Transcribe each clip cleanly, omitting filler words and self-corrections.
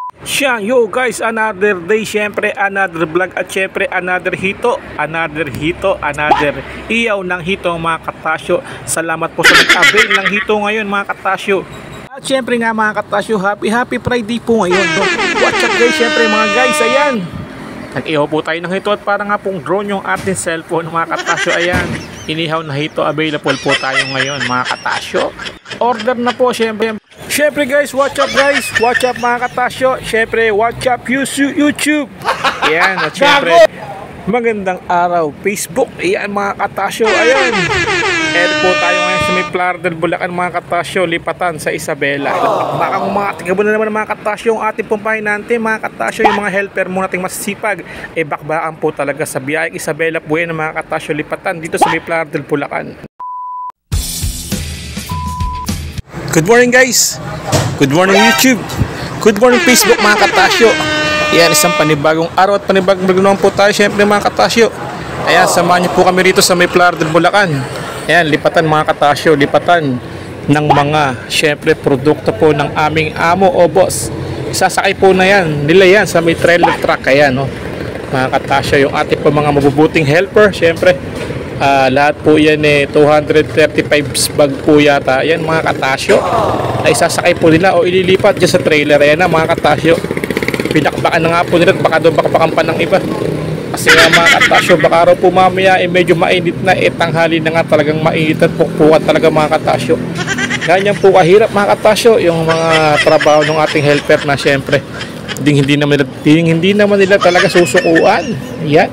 Siya, yo guys, another day, syempre another vlog at syempre another hito, another iyaw ng hito mga katasyo. Salamat po sa nag-avail ng hito ngayon mga katasyo. At syempre nga mga katasyo, happy Friday po ngayon. Watch up guys, syempre mga guys, ayan. Nag-ihaw po tayo ng hito at para nga pong drone yung ating cellphone mga katasyo, ayan. Inihaw na hito, available po tayo ngayon mga katasyo. Order na po syempre. Syempre guys, watch up mga katasyo. Syempre, watch up YouTube. Ayan, at syempre, magandang araw Facebook. Ayan mga katasyo, ayan. Ayan po tayo ngayon sa may Playa del Bulacan mga katasyo, lipatan sa Isabela. Bakang mga tigabo na naman mga katasyo, yung ating pumpahinante mga katasyo, yung mga helper mo nating masisipag. Bakbaan po talaga sa biyayang Isabela po yan mga katasyo, lipatan dito sa may Playa del Bulacan. Good morning guys, good morning YouTube, good morning Facebook mga katasyo. Ayan, isang panibagong araw at panibagong vlog naman po tayo syempre mga katasyo. Ayan, samahan niyo po kami rito sa may Playa del Bulacan. Ayan, lipatan mga katasyo, lipatan ng mga syempre produkto po ng aming amo o boss. Isasakay po na yan, nila yan sa may trailer truck. Ayan no, mga katasyo, yung ating po mga mabubuting helper syempre. Lahat po yan 235 bag po yata yan mga katasyo, ay sasakay po nila o ililipat dyan sa trailer. Ayan na mga katasyo, pinakbakan na nga po nila at baka doon bakbakan pa ng iba kasi nga mga katasyo, baka raw po mamaya medyo mainit na, tanghali na nga talagang mainit at pukpukan talaga mga katasyo. Ganyan po kahirap mga katasyo yung mga trabaho ng ating helper na syempre hindi naman nila talaga susukuan. Yan,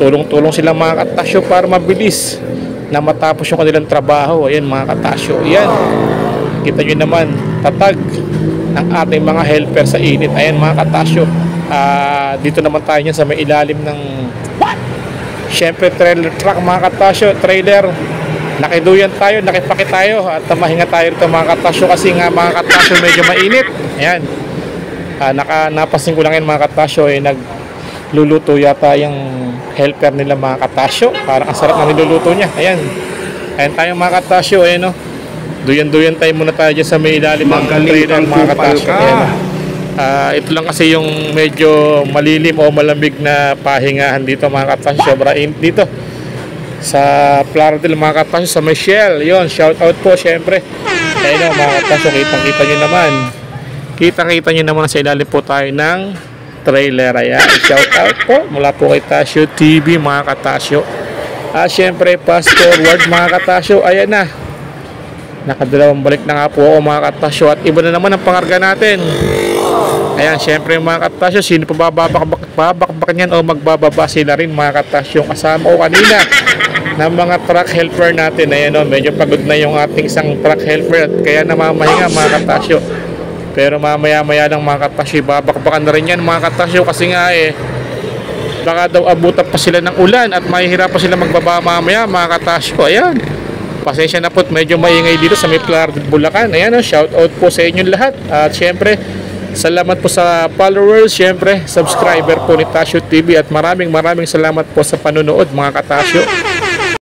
tulong-tulong sila mga katasyo para mabilis na matapos yung kanilang trabaho. Ayan mga katasyo, ayan, kita nyo naman tatag ng ating mga helper sa init. Ayan mga katasyo, dito naman tayo sa may ilalim ng syempre trailer truck mga katasyo, trailer. Nakiduyan tayo, nakipaki tayo at mahinga tayo rito mga katasyo kasi nga mga katasyo medyo mainit. Ayan, napasin ko lang yan mga katasyo, nagluluto yata yung helper nila mga katasyo. Parang ang sarap na niluluto niya. Ayan, ayan tayo mga katasyo. Ayan no, duyan tayo muna tayo dyan sa may ilalim ng trailer mga katasyo. Ito lang kasi yung medyo malilim o malamig na pahingahan dito mga katasyo. Sobra init dito sa Playa del mga katasyo, sa may Shell. Yun, shout out po syempre. Ayan no mga katasyo, kitang-kita nyo naman sa ilalim po tayo ng trailer. Ayan, shout out po mula po kay Tasyo TV mga katasyo. Syempre fast forward mga katasyo, ayan na, nakadalawang balik na nga po ako mga katasyo at iba na naman ang pangarga natin. Ayan, syempre mga katasyo, sino pa babakbak niyan o magbababa sila rin mga katasyo. Kasama ko kanina ng mga truck helper natin. Ayan o, medyo pagod na yung ating isang truck helper at kaya namamahinga mga katasyo. Pero mamaya-maya lang mga katasyo, babakbakan na rin yan mga katasyo kasi nga baka daw abutan pa sila ng ulan at mahihirapan sila magbaba mamaya mga katasyo. Ayan, pasensya na po, medyo maingay dito sa may Playa del Bulacan. Ayan o, shout out po sa inyong lahat at syempre salamat po sa followers, syempre subscriber po ni Tasyo TV at maraming salamat po sa panonood mga katasyo.